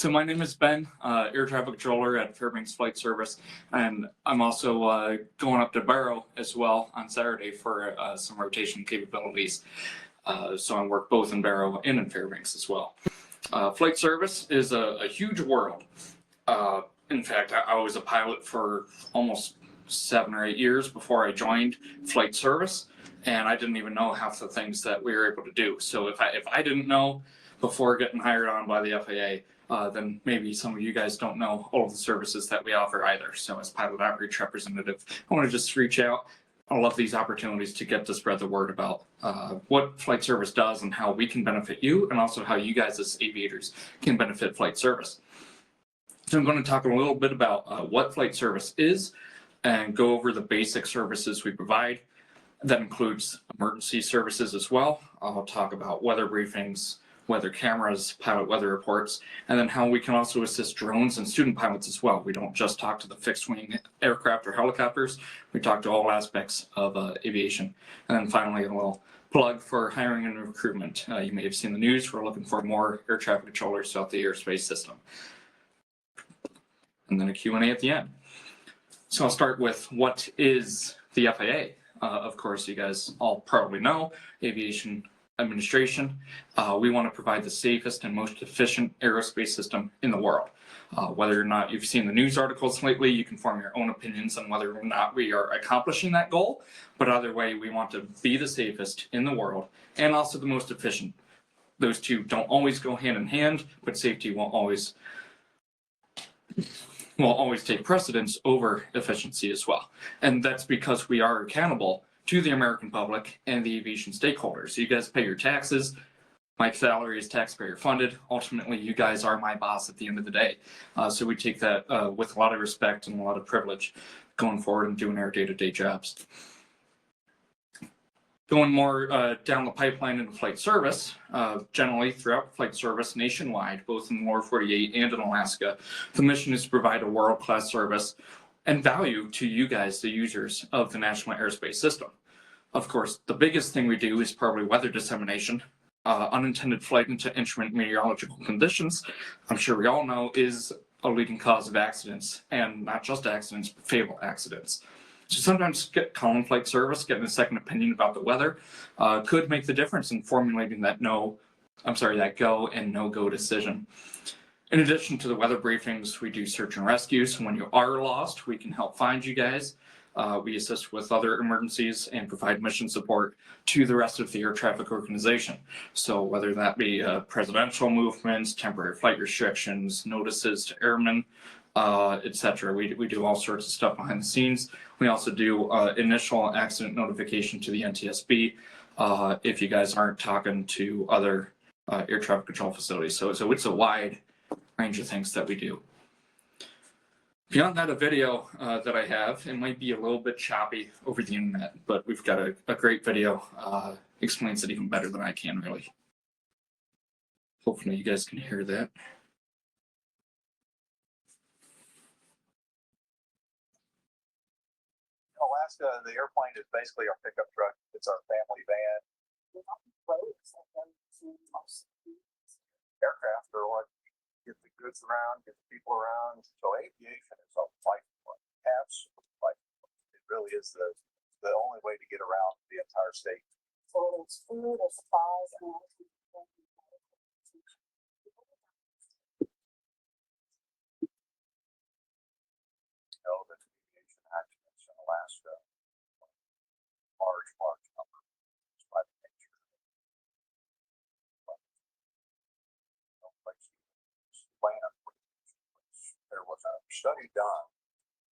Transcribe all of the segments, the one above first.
So my name is Ben, air traffic controller at Fairbanks Flight Service, and I'm also going up to Barrow as well on Saturday for some rotation capabilities. So I work both in Barrow and in Fairbanks as well. Flight service is a huge world. In fact, I was a pilot for almost 7 or 8 years before I joined flight service, and I didn't even know half the things that we were able to do. So if I didn't know before getting hired on by the FAA, then maybe some of you guys don't know all of the services that we offer either. So as pilot outreach representative, I want to just reach out. I love these opportunities to get to spread the word about what flight service does and how we can benefit you, and also how you guys as aviators can benefit flight service. So I'm going to talk a little bit about what flight service is and go over the basic services we provide. That includes emergency services as well. I'll talk about weather briefings, weather cameras, pilot weather reports, and then how we can also assist drones and student pilots as well. We don't just talk to the fixed wing aircraft or helicopters, we talk to all aspects of aviation. And then finally, a little plug for hiring and recruitment. You may have seen the news, we're looking for more air traffic controllers throughout the airspace system. And then a Q&A at the end. So I'll start with what is the FAA? Of course, you guys all probably know, Aviation Administration. We want to provide the safest and most efficient aerospace system in the world. Whether or not you've seen the news articles lately, you can form your own opinions on whether or not we are accomplishing that goal. But either way, we want to be the safest in the world and also the most efficient. Those two don't always go hand in hand, but safety will always take precedence over efficiency as well. And that's because we are accountable to the American public and the aviation stakeholders. So you guys pay your taxes. My salary is taxpayer funded. Ultimately, you guys are my boss at the end of the day. So we take that with a lot of respect and a lot of privilege going forward and doing our day-to-day jobs. Going more down the pipeline into flight service, generally throughout flight service nationwide, both in the lower 48 and in Alaska, the mission is to provide a world-class service and value to you guys, the users of the national airspace system. Of course, the biggest thing we do is probably weather dissemination. Unintended flight into instrument meteorological conditions, I'm sure we all know, is a leading cause of accidents, and not just accidents, but fatal accidents. So sometimes calling flight service, getting a second opinion about the weather, could make the difference in formulating that go and no-go decision. In addition to the weather briefings, we do search and rescue. So when you are lost, we can help find you guys. We assist with other emergencies and provide mission support to the rest of the air traffic organization. So whether that be presidential movements, temporary flight restrictions, notices to airmen, etc. We do all sorts of stuff behind the scenes. We also do initial accident notification to the NTSB if you guys aren't talking to other air traffic control facilities. So it's a wide range of things that we do. Beyond that, a video that I have, it might be a little bit choppy over the internet, but we've got a great video, explains it even better than I can, really. Hopefully you guys can hear that. Alaska, the airplane is basically our pickup truck. It's our family van. Aircraft are what get the goods around, get the people around. So aviation is a life form. Absolute life form. It really is the only way to get around the entire state. So it's food, there's supplies, and The aviation accidents in Alaska, large number, by the nature. There was a study done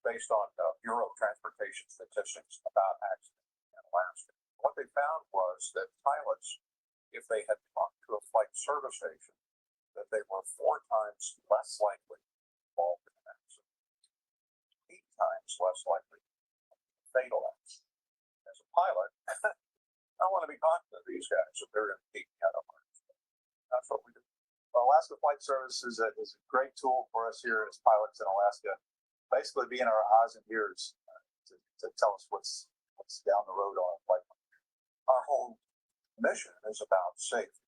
based on Bureau of Transportation statistics about accidents in Alaska. What they found was that pilots, if they had talked to a flight service station, that they were 4 times less likely involved in an accident, 8 times less likely fatal accident. As a pilot, I want to be talking to these guys if they're going to keep me out of my. That's what we do. Well, Alaska Flight Service is a great tool for us here as pilots in Alaska, basically being our eyes and ears to tell us what's down the road on a flight. Our whole mission is about safety,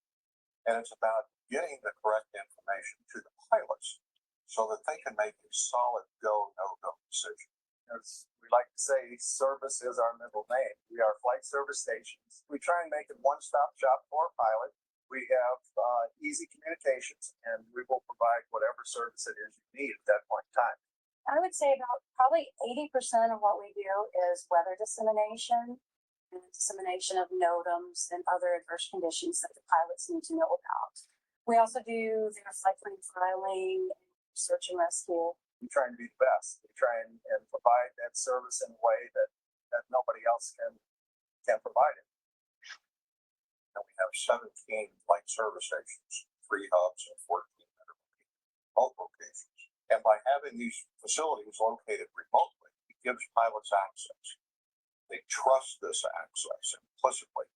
and it's about getting the correct information to the pilots so that they can make a solid go, no-go decision. As we like to say, service is our middle name. We are flight service stations. We try and make it one-stop shop for a pilot. We have easy communications, and we will provide whatever service it is you need at that point in time. I would say about probably 80% of what we do is weather dissemination and dissemination of NOTAMs and other adverse conditions that the pilots need to know about. We also do their flight plan filing, search and rescue. We try and be the best. We try and provide that service in a way that nobody else can provide it. And we have 17 flight service stations, 3 hubs and 14 that are located in remote locations. And by having these facilities located remotely, it gives pilots access. They trust this access implicitly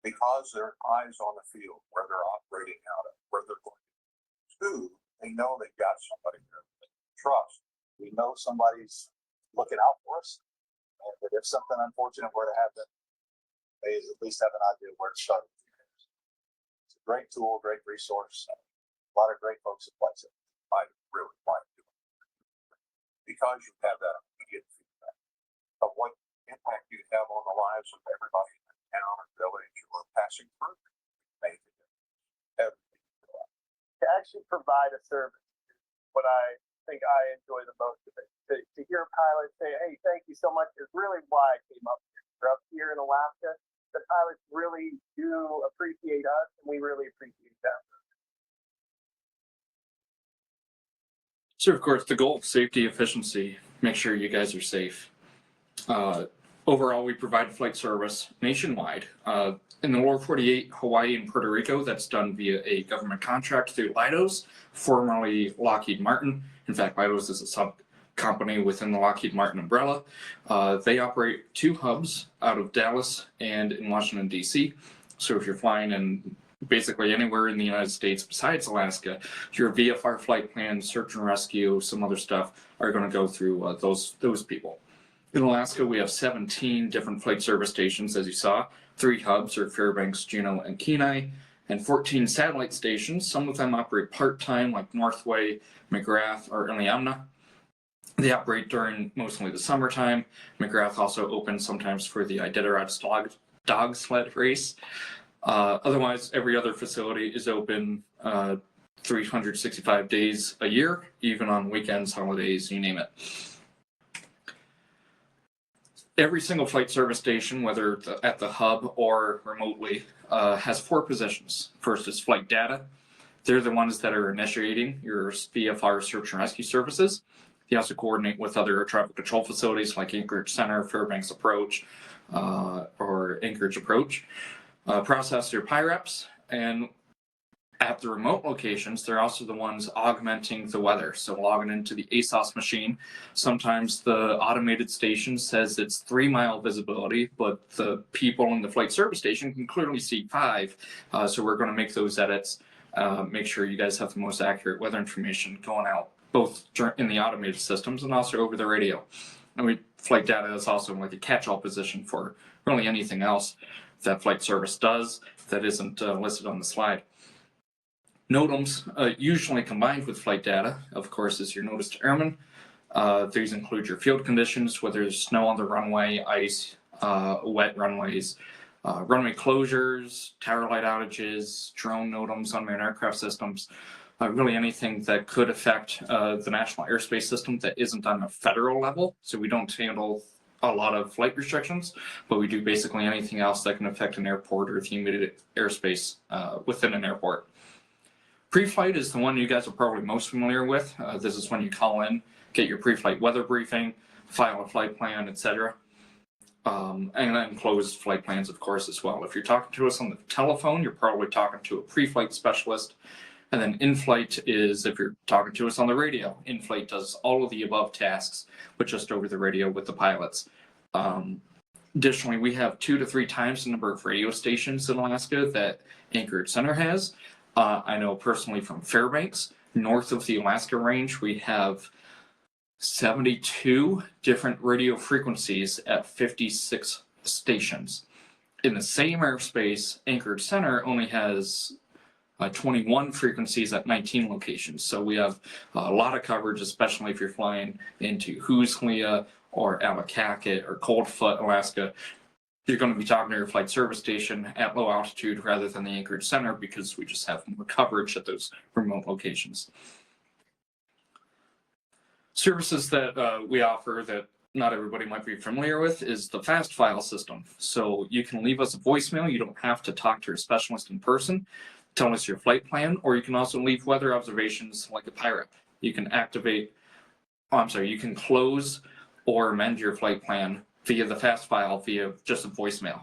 because their eyes on the field, where they're operating out of, where they're going to. They know they've got somebody there that they can trust. We know somebody's looking out for us, and that if something unfortunate were to happen, they at least have an idea where to start. It's a great tool, great resource. A lot of great folks at Flight Service. I really like doing it because you have that immediate feedback of what impact you have on the lives of everybody in the town or village you are passing through. Make a difference. Everything you do. To actually provide a service is what I think I enjoy the most of it. To hear a pilot say, hey, thank you so much, is really why I came up here. We're up here in Alaska. The pilots really do appreciate us, and we really appreciate them. So of course the goal, safety, efficiency, make sure you guys are safe. Overall, we provide flight service nationwide. In the lower 48, Hawaii and Puerto Rico, that's done via a government contract through Leidos, formerly Lockheed Martin. In fact, Leidos is a sub-company within the Lockheed Martin umbrella. They operate 2 hubs out of Dallas and in Washington, D.C. So if you're flying in basically anywhere in the United States besides Alaska, your VFR flight plan, search and rescue, some other stuff are going to go through those people. In Alaska, we have 17 different flight service stations, as you saw. 3 hubs are Fairbanks, Juneau, and Kenai, and 14 satellite stations. Some of them operate part-time, like Northway, McGrath, or Iliamna. They operate during mostly the summertime. McGrath also opens sometimes for the Iditarod dog sled race. Otherwise, every other facility is open 365 days a year, even on weekends, holidays, you name it. Every single flight service station, whether at the hub or remotely, has 4 positions. First is flight data. They're the ones that are initiating your VFR search and rescue services. They also coordinate with other traffic control facilities like Anchorage Center, Fairbanks Approach, or Anchorage Approach. Process your PIREPs, and at the remote locations, they're also the ones augmenting the weather. So logging into the ASOS machine, sometimes the automated station says it's 3-mile visibility, but the people in the flight service station can clearly see 5. So we're going to make those edits, make sure you guys have the most accurate weather information going out, both in the automated systems and also over the radio. And flight data is also like a catch-all position for really anything else that flight service does that isn't listed on the slide. NOTAMs, usually combined with flight data, of course, is your notice to airmen. These include your field conditions, whether there's snow on the runway, ice, wet runways, runway closures, tower light outages, drone NOTAMs, unmanned aircraft systems, really anything that could affect the national airspace system that isn't on a federal level. So we don't handle a lot of flight restrictions, but we do basically anything else that can affect an airport or the immediate airspace within an airport. Pre-flight is the one you guys are probably most familiar with. This is when you call in, get your pre-flight weather briefing, file a flight plan, etc. And then closed flight plans, of course, as well. If you're talking to us on the telephone, you're probably talking to a pre-flight specialist. And then in-flight is if you're talking to us on the radio. In-flight does all of the above tasks, but just over the radio with the pilots. Additionally, we have 2 to 3 times the number of radio stations in Alaska that Anchorage Center has. I know personally from Fairbanks, north of the Alaska range, we have 72 different radio frequencies at 56 stations. In the same airspace, Anchorage Center only has 21 frequencies at 19 locations. So we have a lot of coverage, especially if you're flying into Hooslia or Alakakit or Coldfoot, Alaska. You're going to be talking to your flight service station at low altitude rather than the Anchorage Center because we just have more coverage at those remote locations. Services that we offer that not everybody might be familiar with is the fast file system. So you can leave us a voicemail. You don't have to talk to your specialist in person. Tell us your flight plan, or you can also leave weather observations like a pirate. You can you can close or amend your flight plan via the fast file via just a voicemail.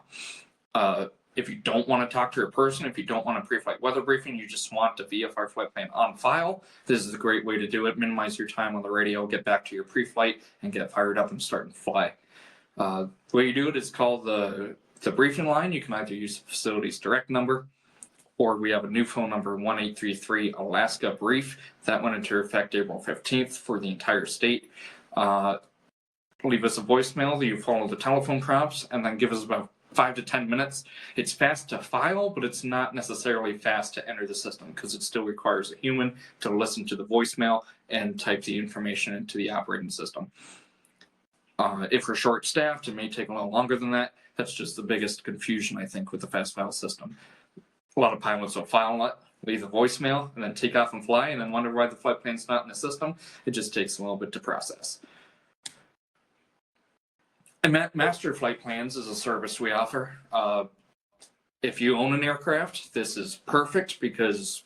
If you don't want to talk to a person, if you don't want a pre-flight weather briefing, you just want the VFR flight plan on file, this is a great way to do it. Minimize your time on the radio, get back to your pre-flight, and get fired up and start to fly. The way you do it is call the briefing line. You can either use the facility's direct number, or we have a new phone number, 1-833-ALASKA-BRIEF. That went into effect April 15th for the entire state. Leave us a voicemail, you follow the telephone prompts, and then give us about 5 to 10 minutes. It's fast to file, but it's not necessarily fast to enter the system because it still requires a human to listen to the voicemail and type the information into the operating system. If we're short-staffed, it may take a little longer than that. That's just the biggest confusion, I think, with the fast file system. A lot of pilots will file it, leave a voicemail, and then take off and fly, and then wonder why the flight plan's not in the system. It just takes a little bit to process. And Master Flight Plans is a service we offer. If you own an aircraft, this is perfect because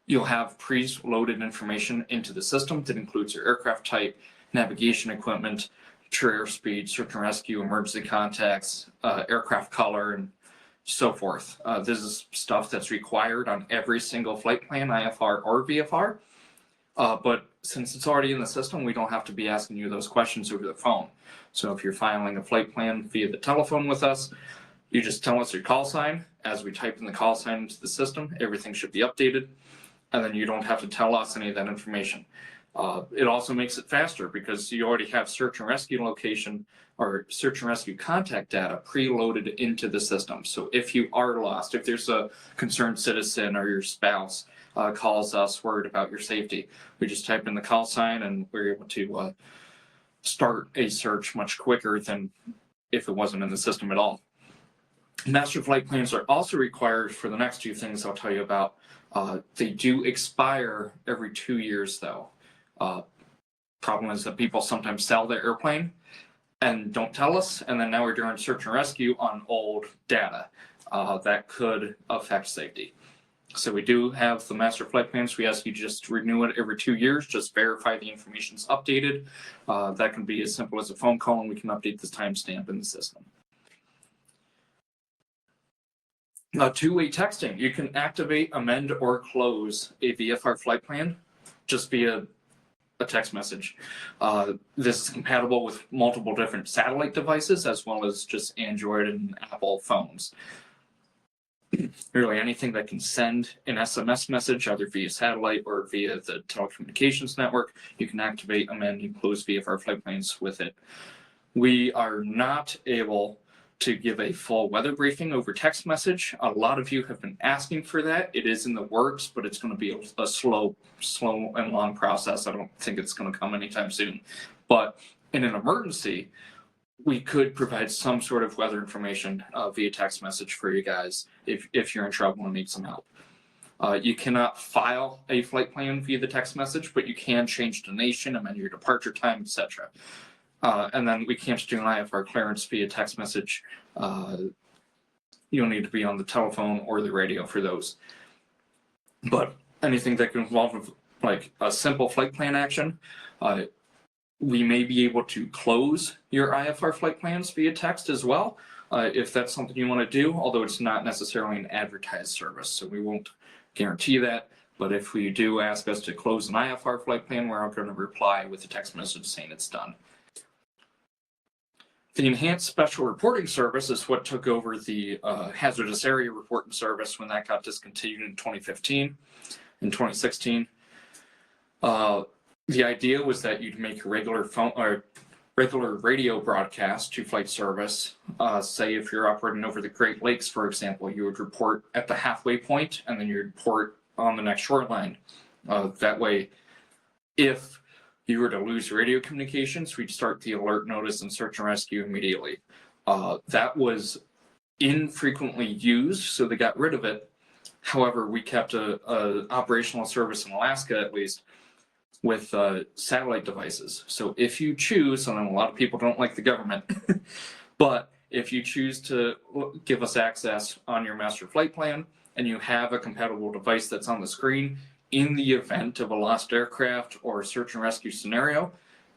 you'll have pre-loaded information into the system that includes your aircraft type, navigation equipment, true airspeed, search and rescue, emergency contacts, aircraft color, and so forth. This is stuff that's required on every single flight plan, IFR or VFR. But since it's already in the system, we don't have to be asking you those questions over the phone. So if you're filing a flight plan via the telephone with us, you just tell us your call sign. As we type in the call sign into the system, everything should be updated, and then you don't have to tell us any of that information. It also makes it faster because you already have search and rescue location or search and rescue contact data preloaded into the system. So if you are lost, if there's a concerned citizen or your spouse calls us worried about your safety, we just type in the call sign and we're able to start a search much quicker than if it wasn't in the system at all. Master flight plans are also required for the next two things I'll tell you about. They do expire every 2 years though. Problem is that people sometimes sell their airplane and don't tell us, and then now we're doing search and rescue on old data. That could affect safety. So we do have the master flight plans. We ask you just renew it every 2 years, just verify the information's updated. That can be as simple as a phone call and we can update the timestamp in the system. Two-way texting. You can activate, amend, or close a VFR flight plan just via a text message. This is compatible with multiple different satellite devices as well as just Android and Apple phones. Really anything that can send an SMS message either via satellite or via the telecommunications network, you can activate, amend, and close VFR flight plans with it. We are not able to give a full weather briefing over text message. A lot of you have been asking for that. It is in the works, but it's going to be a slow and long process. I don't think it's going to come anytime soon. But in an emergency, we could provide some sort of weather information via text message for you guys if you're in trouble and need some help. You cannot file a flight plan via the text message, but you can change destination, amend your departure time, etc. And then we can't do an IFR clearance via text message. You'll need to be on the telephone or the radio for those. But anything that can involve like a simple flight plan action, we may be able to close your IFR flight plans via text as well, if that's something you want to do, although it's not necessarily an advertised service, so we won't guarantee that. But if we do ask us to close an IFR flight plan, we're going to reply with a text message saying it's done. The Enhanced Special Reporting Service is what took over the Hazardous Area Reporting Service when that got discontinued in 2015 and 2016. The idea was that you'd make a regular phone or regular radio broadcast to flight service, say if you're operating over the Great Lakes, for example, you would report at the halfway point and then you'd report on the next shoreline. That way, if you were to lose radio communications, we'd start the alert notice and search and rescue immediately. That was infrequently used, so they got rid of it. However, we kept a operational service in Alaska, at least, with satellite devices. So if you choose, and a lot of people don't like the government, but if you choose to give us access on your master flight plan and you have a compatible device that's on the screen, in the event of a lost aircraft or a search and rescue scenario,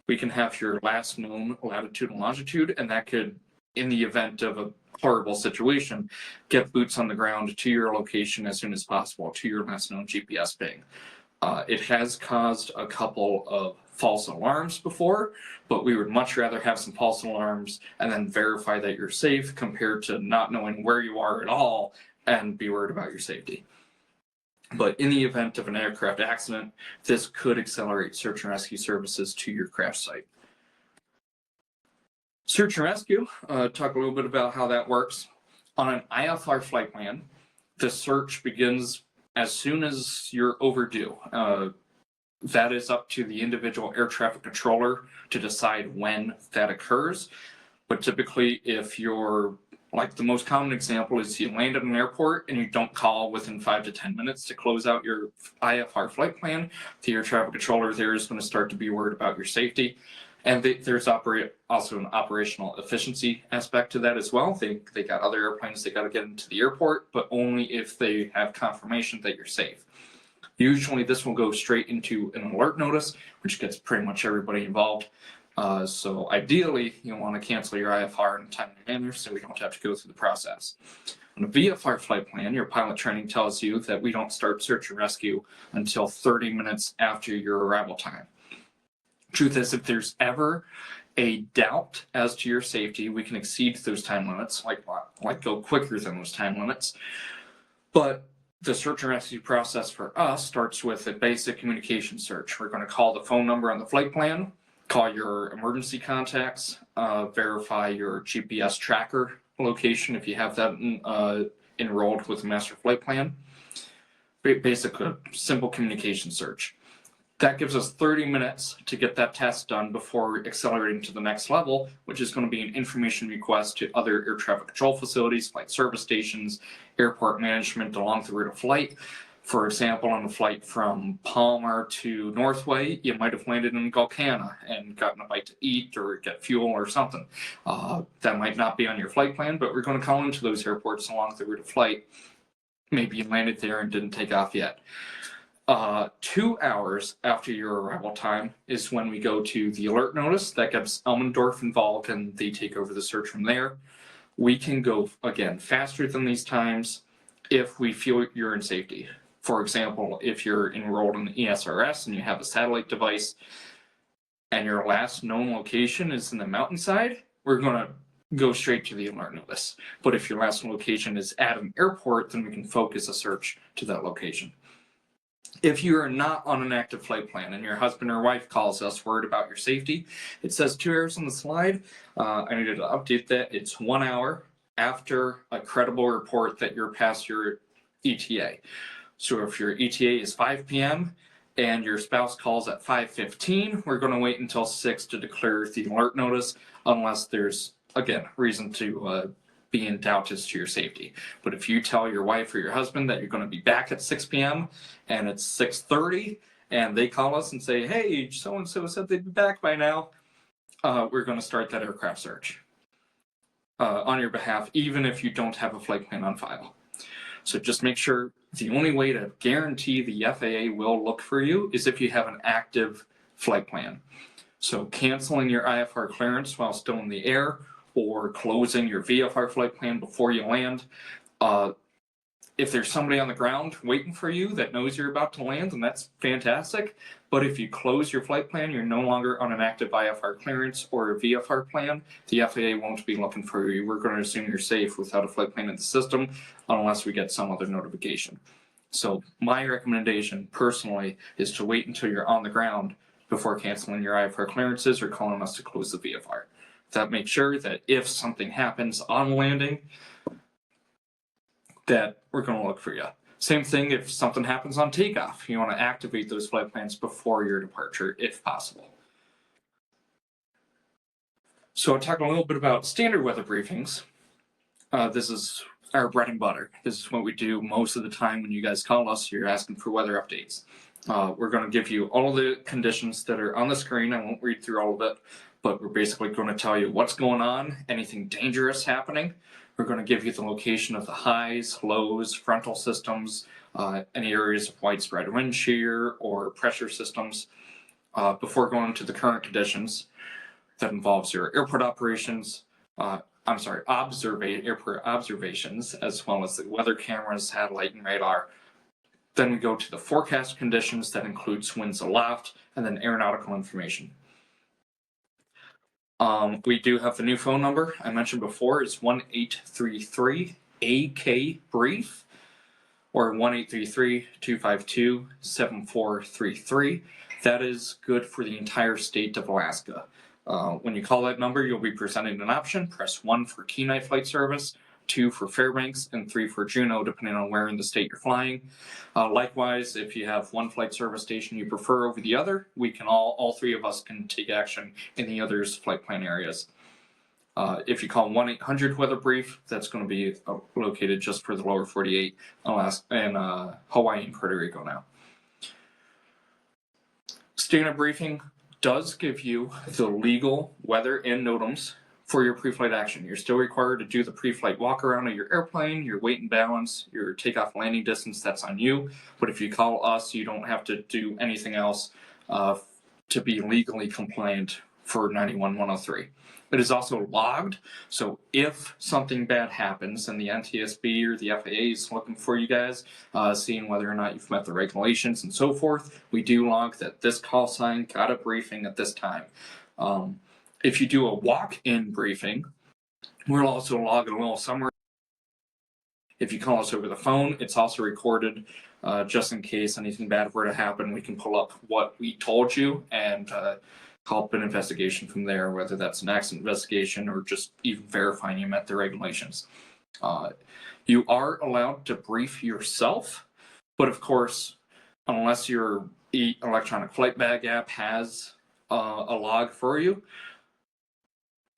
we can have your last known latitude and longitude, and that could, in the event of a horrible situation, get boots on the ground to your location as soon as possible, to your last known GPS ping. It has caused a couple of false alarms before, but we would much rather have some false alarms and then verify that you're safe compared to not knowing where you are at all and be worried about your safety. But in the event of an aircraft accident, this could accelerate search and rescue services to your crash site. Search and rescue, talk a little bit about how that works. On an IFR flight plan, the search begins as soon as you're overdue. That is up to the individual air traffic controller to decide when that occurs. But typically, if you're, like the most common example is you land at an airport and you don't call within 5 to 10 minutes to close out your IFR flight plan, the air traffic controller there is going to start to be worried about your safety. And there's also an operational efficiency aspect to that as well. They got other airplanes they got to get into the airport, but only if they have confirmation that you're safe. Usually this will go straight into an alert notice, which gets pretty much everybody involved. So ideally, you'll want to cancel your IFR in a timely manner so we don't have to go through the process. On a VFR flight plan, your pilot training tells you that we don't start search and rescue until 30 minutes after your arrival time. Truth is, if there's ever a doubt as to your safety, we can exceed those time limits, like go quicker than those time limits. But the search and rescue process for us starts with a basic communication search. We're going to call the phone number on the flight plan, call your emergency contacts, verify your GPS tracker location if you have that enrolled with a master flight plan. Basically, simple communication search. That gives us 30 minutes to get that task done before accelerating to the next level, which is going to be an information request to other air traffic control facilities, flight service stations, airport management along the route of flight. For example, on a flight from Palmer to Northway, you might have landed in Gulcana and gotten a bite to eat or get fuel or something. That might not be on your flight plan, but we're going to call into those airports along the route of flight. Maybe you landed there and didn't take off yet. 2 hours after your arrival time is when we go to the alert notice. That gets Elmendorf involved and they take over the search from there. We can go, again, faster than these times if we feel you're in safety. For example, if you're enrolled in the ESRS and you have a satellite device and your last known location is in the mountainside, we're going to go straight to the alert notice. But if your last location is at an airport, then we can focus a search to that location. If you are not on an active flight plan and your husband or wife calls us worried about your safety, it says 2 hours on the slide. I needed to update that. It's 1 hour after a credible report that you're past your ETA. So if your ETA is 5 p.m. and your spouse calls at 5:15, we're going to wait until 6 to declare the alert notice, unless there's, again, reason to be in doubt as to your safety. But if you tell your wife or your husband that you're going to be back at 6 p.m. and it's 6:30 and they call us and say, hey, so-and-so said they'd be back by now, we're going to start that aircraft search on your behalf, even if you don't have a flight plan on file. So just make sure the only way to guarantee the FAA will look for you is if you have an active flight plan. So canceling your IFR clearance while still in the air, or closing your VFR flight plan before you land. If there's somebody on the ground waiting for you that knows you're about to land, then that's fantastic. But if you close your flight plan, you're no longer on an active IFR clearance or a VFR plan, the FAA won't be looking for you. We're going to assume you're safe without a flight plan in the system unless we get some other notification. So my recommendation personally is to wait until you're on the ground before canceling your IFR clearances or calling us to close the VFR. That makes sure that if something happens on landing, that we're going to look for you. Same thing if something happens on takeoff. You want to activate those flight plans before your departure, if possible. So I'll talk a little bit about standard weather briefings. This is our bread and butter. This is what we do most of the time when you guys call us. You're asking for weather updates. We're going to give you all the conditions that are on the screen. I won't read through all of it, but we're basically going to tell you what's going on, anything dangerous happening. We're going to give you the location of the highs, lows, frontal systems, any areas of widespread wind shear or pressure systems before going to the current conditions. That involves your airport operations, airport observations, as well as the weather cameras, satellite, and radar. Then we go to the forecast conditions that includes winds aloft, and then aeronautical information. We do have the new phone number I mentioned before. It's 1-833-AK-BRIEF or 1-833-252-7433. That is good for the entire state of Alaska. When you call that number, you'll be presented an option. Press 1 for Kenai Flight Service, 2 for Fairbanks, and 3 for Juneau, depending on where in the state you're flying. Likewise, if you have one flight service station you prefer over the other, we can all three of us can take action in the other's flight plan areas. If you call 1-800 Brief, that's going to be located just for the lower 48, Alaska, and Hawaii and Puerto Rico now. Standard briefing does give you the legal weather and NOTAMs for your pre-flight action. You're still required to do the pre-flight walk around of your airplane, your weight and balance, your takeoff landing distance, that's on you. But if you call us, you don't have to do anything else to be legally compliant for 91-103. It is also logged, so if something bad happens and the NTSB or the FAA is looking for you guys, seeing whether or not you've met the regulations and so forth, we do log that this call sign got a briefing at this time. If you do a walk-in briefing, we'll also log a little summary. If you call us over the phone, it's also recorded just in case anything bad were to happen. We can pull up what we told you and help an investigation from there, whether that's an accident investigation or just even verifying you met the regulations. You are allowed to brief yourself, but of course, unless your electronic flight bag app has a log for you,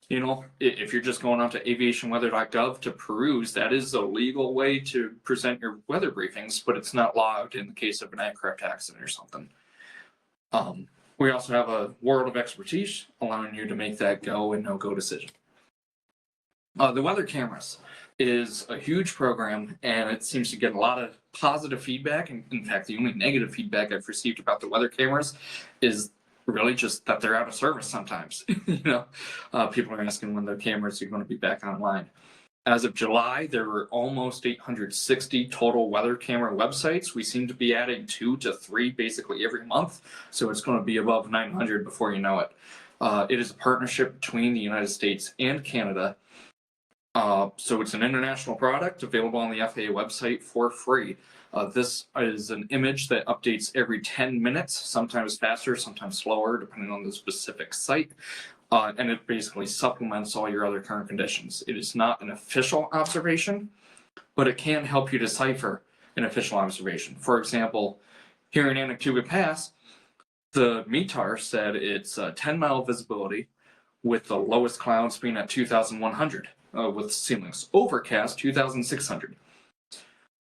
you know, if you're just going on to aviationweather.gov to peruse, that is a legal way to present your weather briefings, but it's not logged in the case of an aircraft accident or something. We also have a world of expertise, allowing you to make that go and no-go decision. The weather cameras is a huge program, and it seems to get a lot of positive feedback. And in fact, the only negative feedback I've received about the weather cameras is really just that they're out of service sometimes. You know, people are asking when their cameras are going to be back online. As of July, there were almost 860 total weather camera websites. We seem to be adding 2 to 3 basically every month, so it's going to be above 900 before you know it. It is a partnership between the United States and Canada. So it's an international product available on the FAA website for free. This is an image that updates every 10 minutes, sometimes faster, sometimes slower, depending on the specific site. And it basically supplements all your other current conditions. It is not an official observation, but it can help you decipher an official observation. For example, here in Anaktubet Pass, the METAR said it's 10-mile visibility with the lowest clouds being at 2,100 with ceilings. Overcast, 2,600.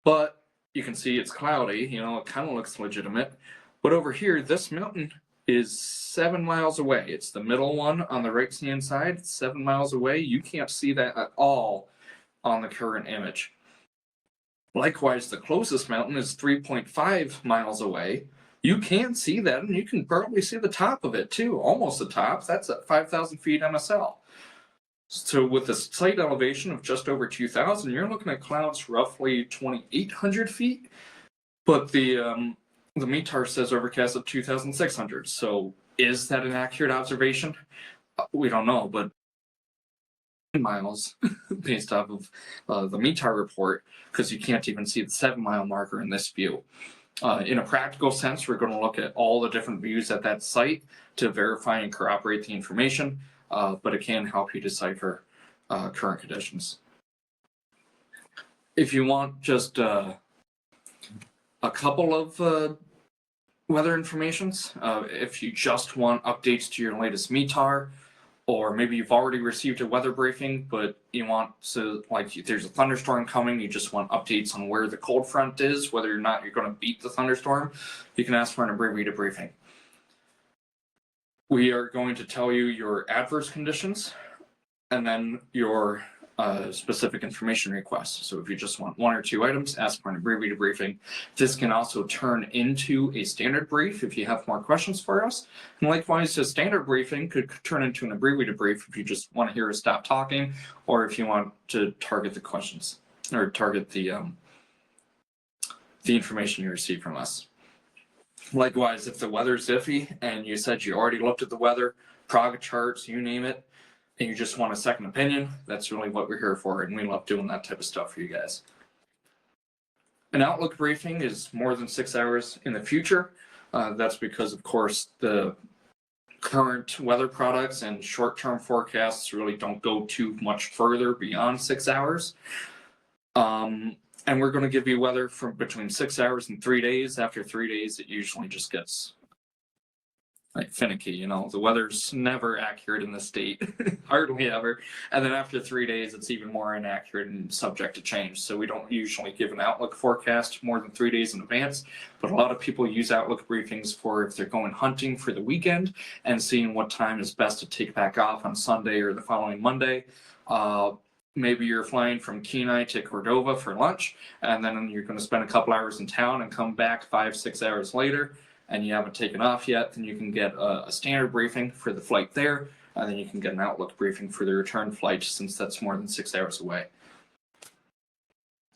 But you can see it's cloudy, you know, it kind of looks legitimate. But over here, this mountain is 7 miles away. It's the middle one on the right-hand side. It's 7 miles away. You can't see that at all on the current image. Likewise, the closest mountain is 3.5 miles away. You can see that, and you can probably see the top of it too, almost the top. That's at 5,000 feet MSL. So with a site elevation of just over 2,000, you're looking at clouds roughly 2,800 feet. But the METAR says overcast of 2,600. So is that an accurate observation? We don't know, but miles based off of the METAR report, because you can't even see the 7-mile marker in this view. In a practical sense, we're going to look at all the different views at that site to verify and corroborate the information, but it can help you decipher current conditions. If you want just a couple of weather informations, if you just want updates to your latest METAR, or maybe you've already received a weather briefing, but you want to, like, there's a thunderstorm coming, you just want updates on where the cold front is, whether or not you're going to beat the thunderstorm, you can ask for an abbreviated briefing. We are going to tell you your adverse conditions and then your specific information requests. So if you just want one or two items, ask for an abbreviated briefing. This can also turn into a standard brief if you have more questions for us. And likewise, a standard briefing could turn into an abbreviated brief if you just want to hear us stop talking, or if you want to target the questions or target the information you receive from us. Likewise, if the weather's iffy and you said you already looked at the weather, Praga charts, you name it, and you just want a second opinion, that's really what we're here for, and we love doing that type of stuff for you guys. An Outlook briefing is more than 6 hours in the future. That's because, of course, the current weather products and short-term forecasts really don't go too much further beyond 6 hours. And we're going to give you weather from between 6 hours and 3 days. After 3 days, it usually just gets like finicky, you know, the weather's never accurate in the state, hardly ever. And then after 3 days, it's even more inaccurate and subject to change. So we don't usually give an Outlook forecast more than 3 days in advance, but a lot of people use Outlook briefings for if they're going hunting for the weekend and seeing what time is best to take back off on Sunday or the following Monday. Maybe you're flying from Kenai to Cordova for lunch, and then you're going to spend a couple hours in town and come back 5-6 hours later, and you haven't taken off yet. Then you can get a standard briefing for the flight there, and then you can get an Outlook briefing for the return flight, since that's more than 6 hours away.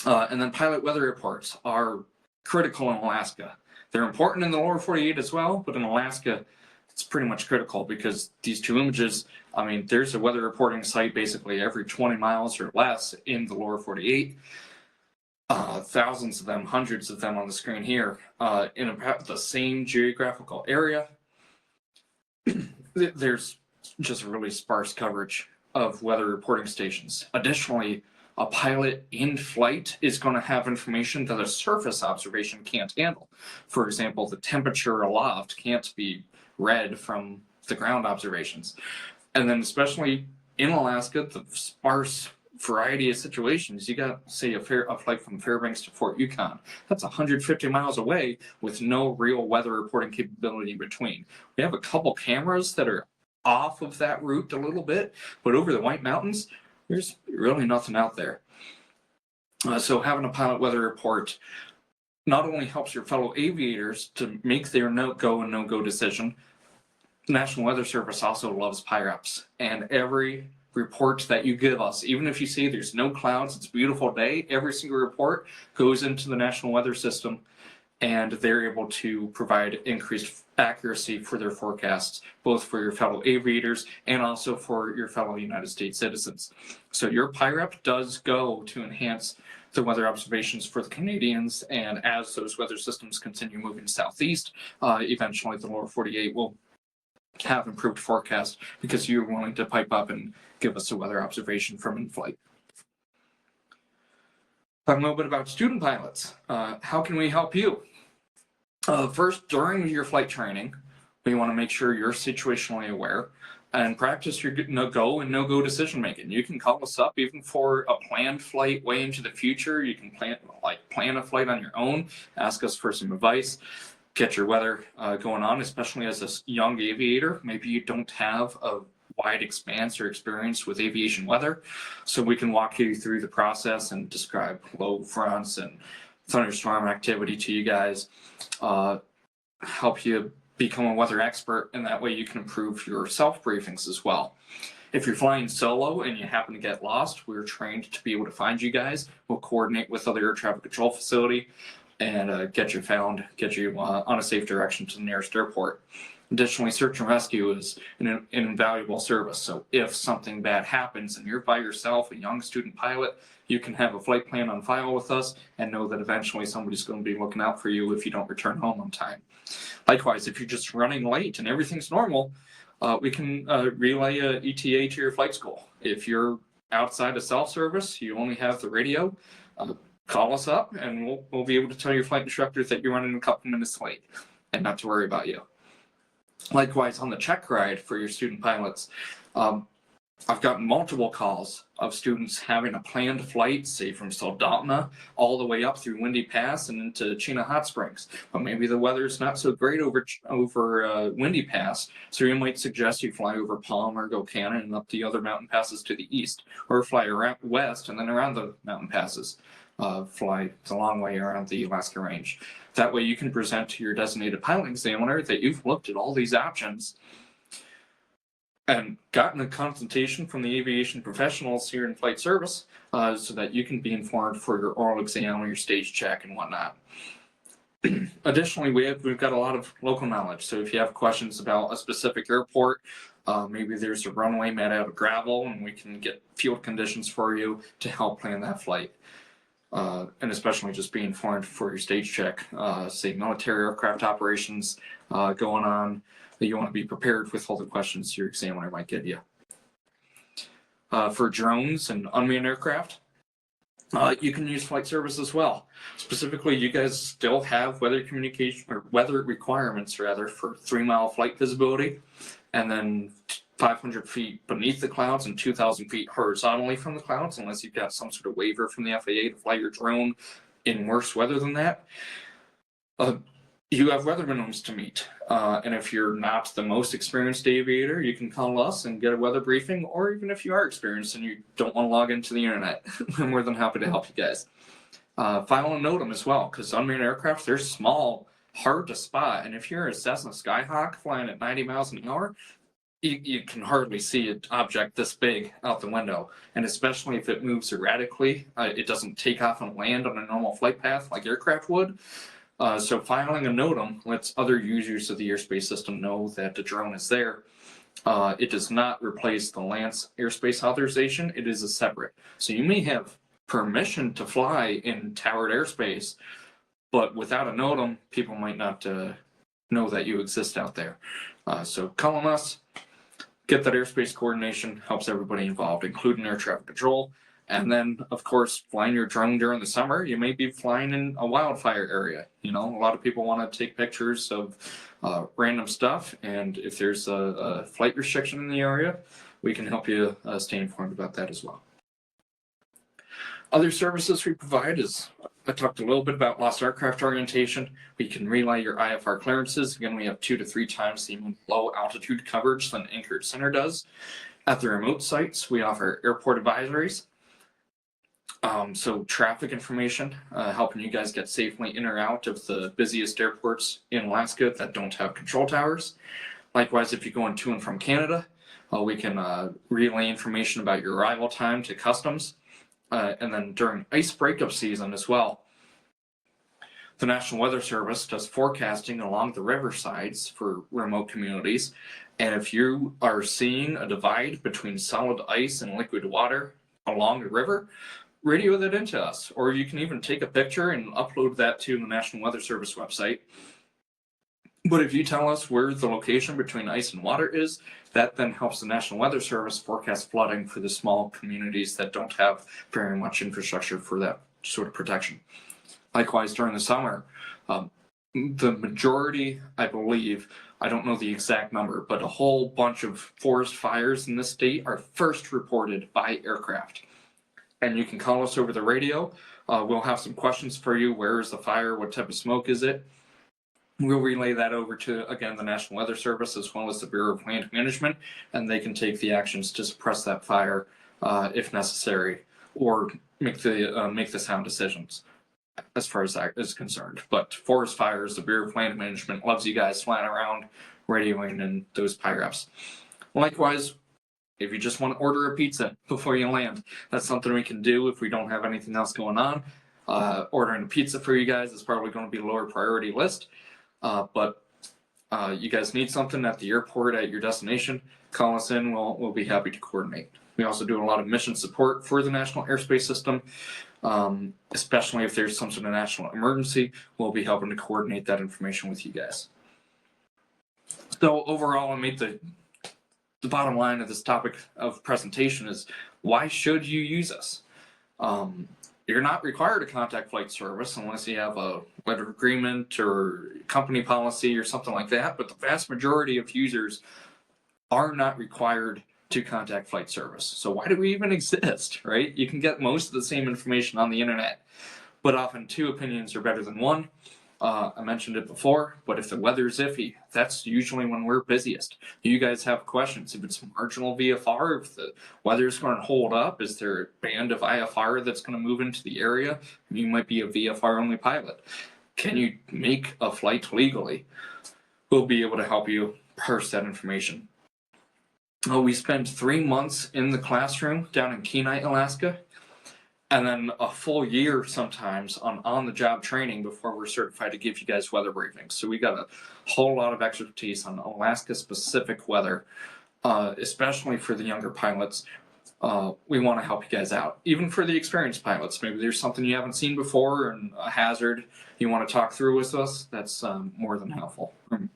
And then pilot weather reports are critical in Alaska. They're important in the lower 48 as well, but in Alaska, it's pretty much critical because these two images, I mean, there's a weather reporting site basically every 20 miles or less in the lower 48. Thousands of them, hundreds of them on the screen here, in about the same geographical area. There's just really sparse coverage of weather reporting stations. Additionally, a pilot in flight is going to have information that a surface observation can't handle. For example, the temperature aloft can't be read from the ground observations. And then especially in Alaska, the sparse variety of situations, you got, say, a flight from Fairbanks to Fort Yukon. That's 150 miles away with no real weather reporting capability in between. We have a couple cameras that are off of that route a little bit, but over the White Mountains, there's really nothing out there. So having a pilot weather report not only helps your fellow aviators to make their no-go and no-go decision, the National Weather Service also loves PIREPs, and every report that you give us, even if you say there's no clouds, it's a beautiful day, every single report goes into the National Weather System, and they're able to provide increased accuracy for their forecasts, both for your fellow aviators and also for your fellow United States citizens. So your PIREP does go to enhance the weather observations for the Canadians, and as those weather systems continue moving southeast, eventually the lower 48 will have improved forecast because you're willing to pipe up and give us a weather observation from in-flight. Talk a little bit about student pilots. How can we help you? First, during your flight training, we want to make sure you're situationally aware and practice your no-go and no-go decision-making. You can call us up even for a planned flight way into the future. You can plan a flight on your own, ask us for some advice, get your weather going on, especially as a young aviator. Maybe you don't have a wide expanse or experience with aviation weather, so we can walk you through the process and describe low fronts and thunderstorm activity to you guys, help you become a weather expert, and that way you can improve your self-briefings as well. If you're flying solo and you happen to get lost, we're trained to be able to find you guys. We'll coordinate with other air traffic control facility and get you found, get you on a safe direction to the nearest airport. Additionally, search and rescue is an invaluable service. So if something bad happens and you're by yourself, a young student pilot, you can have a flight plan on file with us and know that eventually somebody's going to be looking out for you if you don't return home on time. Likewise, if you're just running late and everything's normal, we can relay a ETA to your flight school. If you're outside of self-service, you only have the radio, call us up and we'll be able to tell your flight instructor that you're running a couple minutes late and not to worry about you. Likewise, on the check ride for your student pilots, I've gotten multiple calls of students having a planned flight, say from Soldotna all the way up through Windy Pass and into Chena Hot Springs. But maybe the weather's not so great over Windy Pass, so you might suggest you fly over Palm or Gocana and up the other mountain passes to the east, or fly around west and then around the mountain passes. Fly the long way around the Alaska range. That way you can present to your designated pilot examiner that you've looked at all these options and gotten a consultation from the aviation professionals here in flight service so that you can be informed for your oral exam or your stage check and whatnot. Additionally, we've got a lot of local knowledge. So if you have questions about a specific airport, maybe there's a runway made out of gravel and we can get field conditions for you to help plan that flight. And especially just being informed for your stage check, say military aircraft operations going on, that you want to be prepared with all the questions your examiner might give you. For drones and unmanned aircraft, you can use flight service as well. Specifically, you guys still have weather communication or weather requirements rather for 3-mile flight visibility, and then 500 feet beneath the clouds and 2,000 feet horizontally from the clouds, unless you've got some sort of waiver from the FAA to fly your drone in worse weather than that. You have weather minimums to meet. And if you're not the most experienced aviator, you can call us and get a weather briefing, or even if you are experienced and you don't want to log into the internet, we're more than happy to help you guys. File and NOTAM as well, because unmanned aircraft, they're small, hard to spot. And if you're a Cessna Skyhawk flying at 90 miles an hour, you can hardly see an object this big out the window. And especially if it moves erratically, it doesn't take off and land on a normal flight path like aircraft would. So filing a NOTAM lets other users of the airspace system know that the drone is there. It does not replace the LANCE airspace authorization. It is a separate. So you may have permission to fly in towered airspace, but without a NOTAM, people might not know that you exist out there. So calling us, get that airspace coordination, helps everybody involved, including air traffic control. And then, of course, flying your drone during the summer, you may be flying in a wildfire area. You know, a lot of people want to take pictures of random stuff. And if there's a flight restriction in the area, we can help you stay informed about that as well. Other services we provide is, I talked a little bit about lost aircraft orientation. We can relay your IFR clearances. Again, we have 2 to 3 times the low altitude coverage than Anchorage Center does. At the remote sites, we offer airport advisories. So traffic information, helping you guys get safely in or out of the busiest airports in Alaska that don't have control towers. Likewise, if you're going to and from Canada, we can relay information about your arrival time to customs. And then during ice breakup season as well, the National Weather Service does forecasting along the riversides for remote communities. And if you are seeing a divide between solid ice and liquid water along the river, radio that into us, or you can even take a picture and upload that to the National Weather Service website. But if you tell us where the location between ice and water is, that then helps the National Weather Service forecast flooding for the small communities that don't have very much infrastructure for that sort of protection. Likewise, during the summer, the majority, I believe, I don't know the exact number, but a whole bunch of forest fires in this state are first reported by aircraft. And you can call us over the radio. We'll have some questions for you. Where is the fire? What type of smoke is it? We'll relay that over to, again, the National Weather Service as well as the Bureau of Land Management, and they can take the actions to suppress that fire if necessary, or make the sound decisions as far as that is concerned. But forest fires, the Bureau of Land Management loves you guys flying around, radioing in those PIREPs. Likewise, if you just want to order a pizza before you land, that's something we can do if we don't have anything else going on. Ordering a pizza for you guys is probably going to be a lower priority list. But you guys need something at the airport at your destination, call us in. We'll be happy to coordinate. We also do a lot of mission support for the National Airspace System, especially if there's some sort of national emergency. We'll be helping to coordinate that information with you guys. So overall, I made the bottom line of this topic of presentation is, why should you use us? You're not required to contact flight service unless you have a letter of agreement or company policy or something like that, but the vast majority of users are not required to contact flight service. So why do we even exist, right? You can get most of the same information on the internet, but often two opinions are better than one. I mentioned it before, but if the weather's iffy, that's usually when we're busiest. You guys have questions. If it's marginal VFR, if the weather's going to hold up, is there a band of IFR that's going to move into the area? You might be a VFR only pilot. Can you make a flight legally? We'll be able to help you parse that information. We spend 3 months in the classroom down in Kenai, Alaska, and then a full year sometimes on the job training before we're certified to give you guys weather briefings. So we got a whole lot of expertise on Alaska specific weather, especially for the younger pilots. We want to help you guys out. Even for the experienced pilots, maybe there's something you haven't seen before and a hazard you want to talk through with us, that's more than helpful. I'm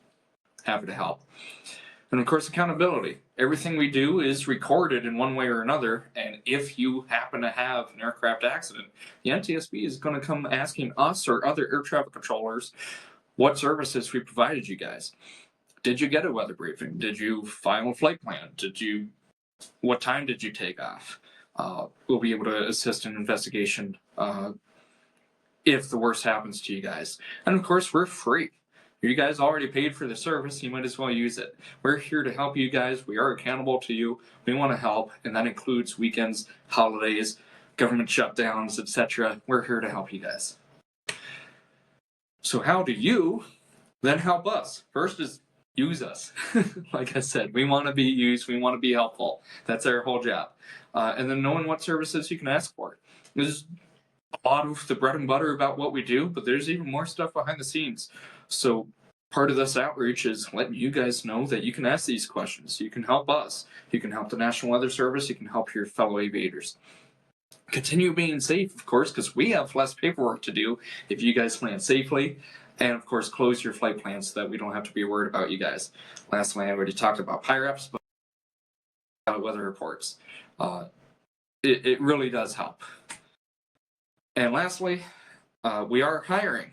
happy to help. And of course, accountability. Everything we do is recorded in one way or another, and if you happen to have an aircraft accident, the NTSB is going to come asking us or other air traffic controllers what services we provided you guys. Did you get a weather briefing? Did you file a flight plan? What time did you take off? We'll be able to assist in investigation if the worst happens to you guys. And of course, we're free. You guys already paid for the service, you might as well use it. We're here to help you guys. We are accountable to you. We want to help, and that includes weekends, holidays, government shutdowns, etc. We're here to help you guys. So how do you then help us? First is use us. Like I said, we want to be used. We want to be helpful. That's our whole job. And then knowing what services you can ask for. There's a lot of the bread and butter about what we do, but there's even more stuff behind the scenes. So part of this outreach is letting you guys know that you can ask these questions. You can help us. You can help the National Weather Service. You can help your fellow aviators. Continue being safe, of course, because we have less paperwork to do if you guys land safely. And of course, close your flight plans so that we don't have to be worried about you guys. Lastly, I already talked about PIRAPs, but weather reports. It really does help. And lastly, we are hiring.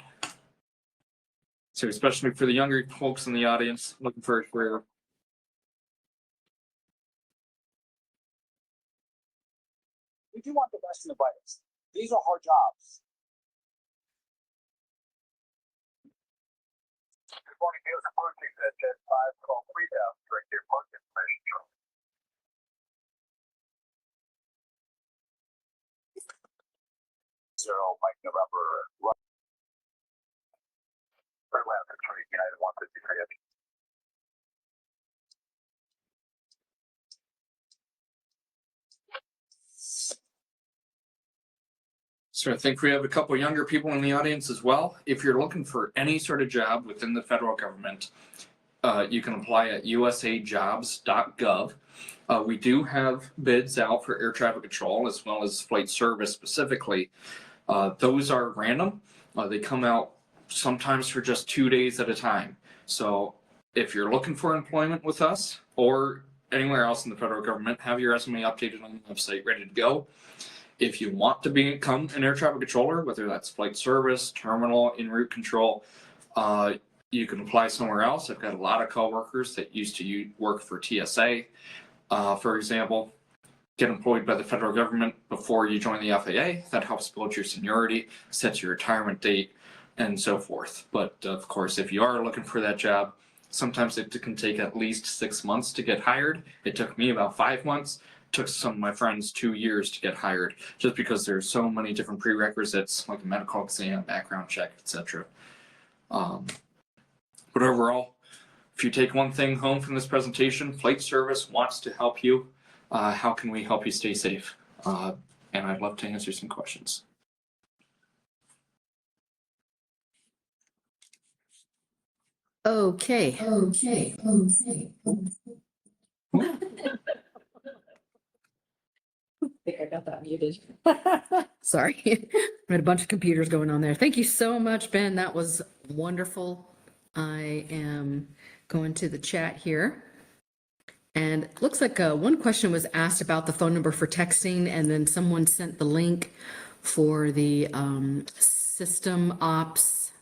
So especially for the younger folks in the audience looking for a career. We do want the best and the brightest. These are hard jobs. Good morning, News approaching at 10-5, call 3000, direct your park information. Zero, Mike November, Fairbanks Flight United 153. So I think we have a couple younger people in the audience as well. If you're looking for any sort of job within the federal government, you can apply at usajobs.gov. We do have bids out for air traffic control as well as flight service specifically. Those are random. They come out sometimes for just 2 days at a time. So if you're looking for employment with us or anywhere else in the federal government, have your resume updated on the website ready to go. If you want to become an air traffic controller, whether that's flight service, terminal, en route control, you can apply somewhere else. I've got a lot of coworkers that used to work for TSA, for example. Get employed by the federal government before you join the FAA. That helps build your seniority, sets your retirement date, and so forth. But of course, if you are looking for that job, sometimes it can take at least 6 months to get hired. It took me about 5 months. It took some of my friends 2 years to get hired, just because there's so many different prerequisites, like a medical exam, background check, etc. But overall, if you take one thing home from this presentation, Flight Service wants to help you. How can we help you stay safe? And I'd love to answer some questions. Okay. I think I got that muted. Sorry. I had a bunch of computers going on there. Thank you so much, Ben. That was wonderful. I am going to the chat here. And it looks like one question was asked about the phone number for texting, and then someone sent the link for the system ops.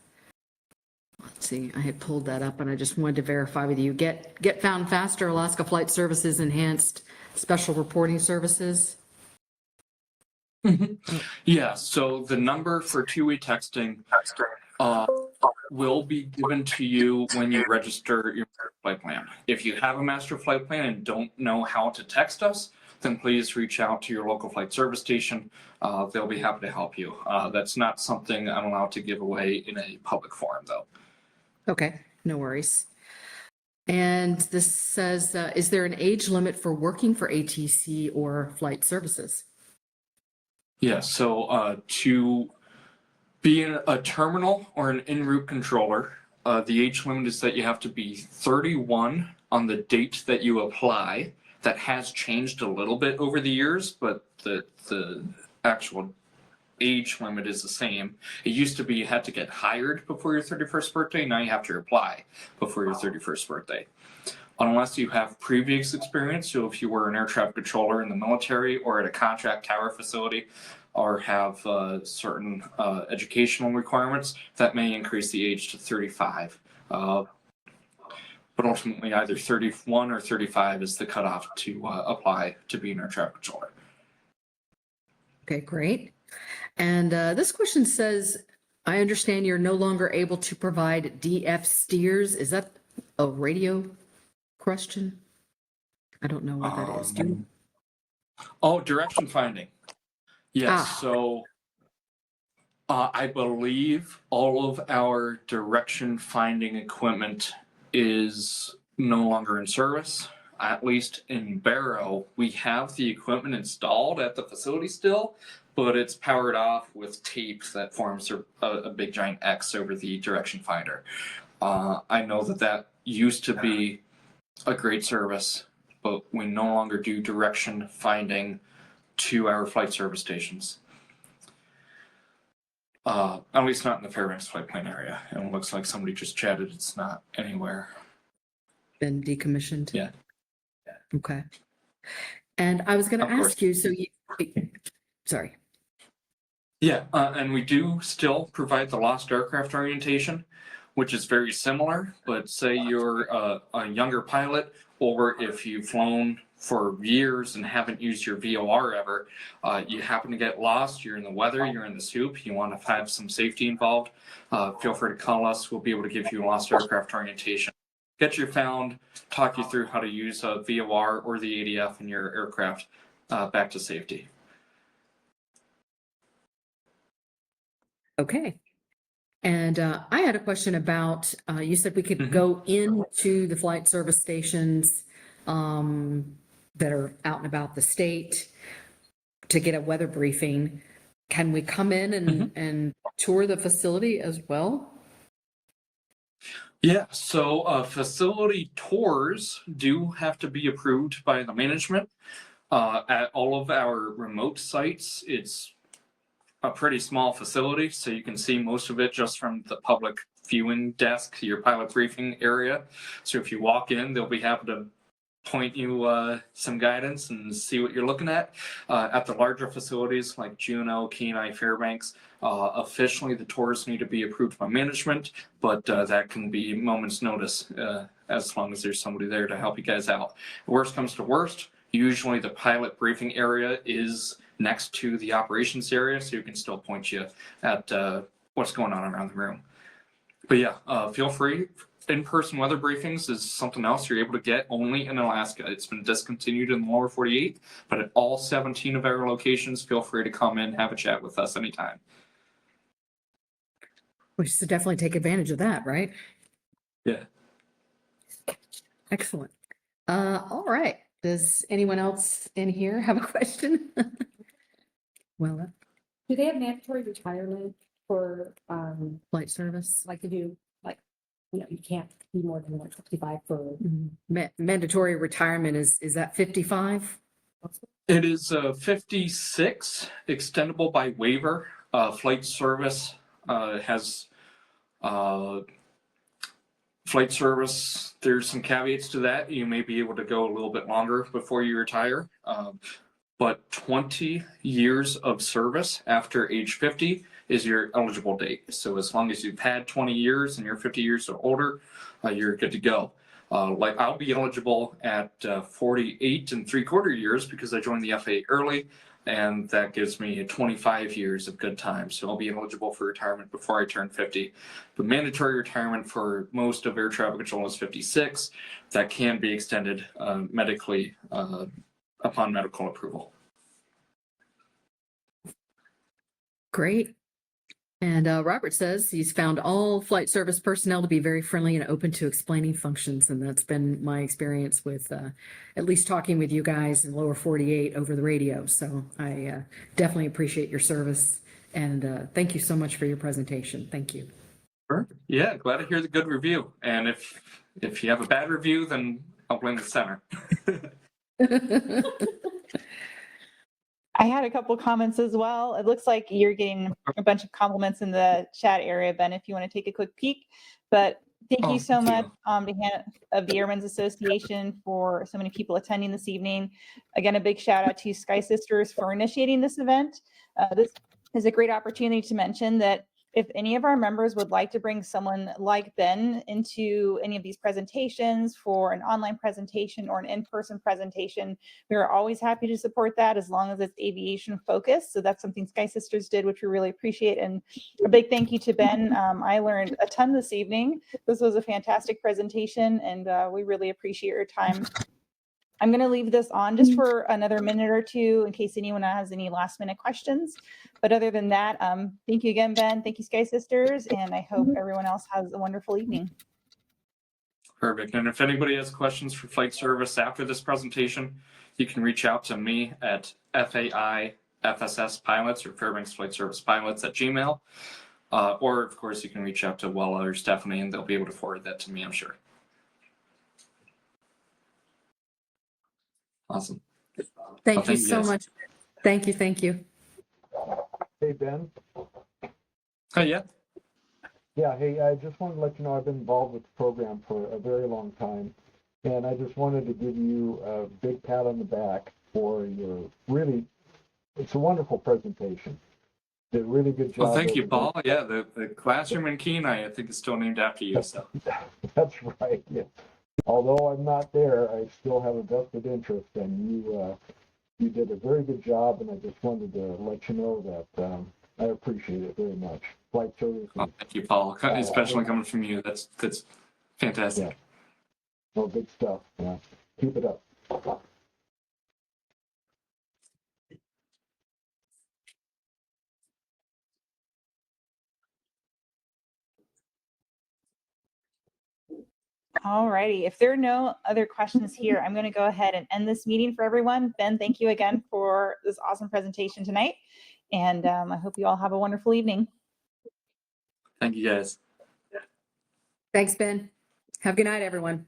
Let's see, I had pulled that up and I just wanted to verify with you. Get found faster, Alaska Flight Services Enhanced Special Reporting Services. Yeah, so the number for two-way texting will be given to you when you register your flight plan. If you have a master flight plan and don't know how to text us, then please reach out to your local flight service station. They'll be happy to help you. That's not something I'm allowed to give away in a public forum, though. Okay, no worries. And this says, is there an age limit for working for ATC or flight services? Yeah, so to be a terminal or an en route controller, the age limit is that you have to be 31 on the date that you apply. That has changed a little bit over the years, but the actual age limit is the same. It used to be you had to get hired before your 31st birthday. Now you have to apply before your 31st birthday. Unless you have previous experience, so if you were an air traffic controller in the military or at a contract tower facility, or have certain educational requirements, that may increase the age to 35. But ultimately, either 31 or 35 is the cutoff to apply to be an air traffic controller. Okay, great. And this question says, I understand you're no longer able to provide DF steers. Is that a radio question? I don't know what that is. Do you? Oh, direction finding. Yes, so I believe all of our direction finding equipment is no longer in service. At least in Barrow, we have the equipment installed at the facility still, but it's powered off with tape that forms a big giant X over the direction finder. I know that used to be a great service, but we no longer do direction finding to our flight service stations. At least not in the Fairbanks flight plan area. And it looks like somebody just chatted. It's not anywhere. Been decommissioned? Yeah. Okay. And I was going to Of course. ask you, so sorry. Yeah, and we do still provide the lost aircraft orientation, which is very similar. But say you're a younger pilot, or if you've flown for years and haven't used your VOR ever, you happen to get lost, you're in the weather, you're in the soup, you want to have some safety involved, feel free to call us. We'll be able to give you lost aircraft orientation, get you found, talk you through how to use a VOR or the ADF in your aircraft back to safety. Okay. And I had a question about, you said we could go into the flight service stations that are out and about the state to get a weather briefing. Can we come in and tour the facility as well? Yeah, so facility tours do have to be approved by the management. At all of our remote sites, it's a pretty small facility, so you can see most of it just from the public viewing desk, your pilot briefing area. So if you walk in, they'll be happy to point you some guidance and see what you're looking at. At the larger facilities like Juneau, Kenai, Fairbanks, officially the tours need to be approved by management, but that can be moment's notice as long as there's somebody there to help you guys out. Worst comes to worst, usually the pilot briefing area is next to the operations area, so you can still point you at what's going on around the room. But yeah, feel free. In-person weather briefings is something else you're able to get only in Alaska. It's been discontinued in the lower 48, but at all 17 of our locations, feel free to come in, have a chat with us anytime. We should definitely take advantage of that, right? Yeah. Excellent. All right. Does anyone else in here have a question? Well, Do they have mandatory retirement for, flight service. like to do, like, You can't be more than 65 for. Mandatory retirement is that 55? It is 56, extendable by waiver. Flight service has flight service. There's some caveats to that. You may be able to go a little bit longer before you retire. But 20 years of service after age 50 is your eligible date. So as long as you've had 20 years and you're 50 years or older, you're good to go. Like I'll be eligible at 48 and 3/4 years because I joined the FAA early, and that gives me 25 years of good time. So I'll be eligible for retirement before I turn 50. But mandatory retirement for most of air traffic control is 56. That can be extended medically upon medical approval. Great. And Robert says he's found all flight service personnel to be very friendly and open to explaining functions. And that's been my experience with at least talking with you guys in lower 48 over the radio. So I definitely appreciate your service. And thank you so much for your presentation. Thank you. Sure. Yeah, glad to hear the good review. And if you have a bad review, then I'll blame the center. I had a couple comments as well. It looks like you're getting a bunch of compliments in the chat area, Ben, if you want to take a quick peek. But thank you so much on behalf of the Airmen's Association for so many people attending this evening. Again, a big shout out to Sky Sisters for initiating this event. This is a great opportunity to mention that if any of our members would like to bring someone like Ben into any of these presentations for an online presentation or an in-person presentation, we are always happy to support that as long as it's aviation focused. So that's something Sky Sisters did, which we really appreciate. And a big thank you to Ben. I learned a ton this evening. This was a fantastic presentation, and we really appreciate your time. I'm going to leave this on just for another minute or two in case anyone has any last minute questions. But other than that, thank you again, Ben. Thank you, Sky Sisters. And I hope everyone else has a wonderful evening. Perfect. And if anybody has questions for flight service after this presentation, you can reach out to me at FAI FSS Pilots or Fairbanks Flight Service Pilots at Gmail. Or, of course, you can reach out to Wella or Stephanie, and they'll be able to forward that to me, I'm sure. Awesome. Thank you so much. Thank you. Thank you. Hey, Ben. Oh, yeah. Yeah, hey, I just wanted to let you know I've been involved with the program for a very long time, and I just wanted to give you a big pat on the back for your it's a wonderful presentation. Did a really good job. Well, thank you, Paul. Yeah, the classroom in Kenai, I think, is still named after you. So That's right, yeah. Although I'm not there, I still have a vested interest, and you did a very good job, and I just wanted to let you know that I appreciate it very much. Flight service. thank you, Paul. Especially coming from you. That's fantastic. Yeah. Well, good stuff. Yeah. Keep it up. All righty. If there are no other questions here, I'm going to go ahead and end this meeting for everyone. Ben, thank you again for this awesome presentation tonight. And I hope you all have a wonderful evening. Thank you, guys. Thanks, Ben. Have a good night, everyone.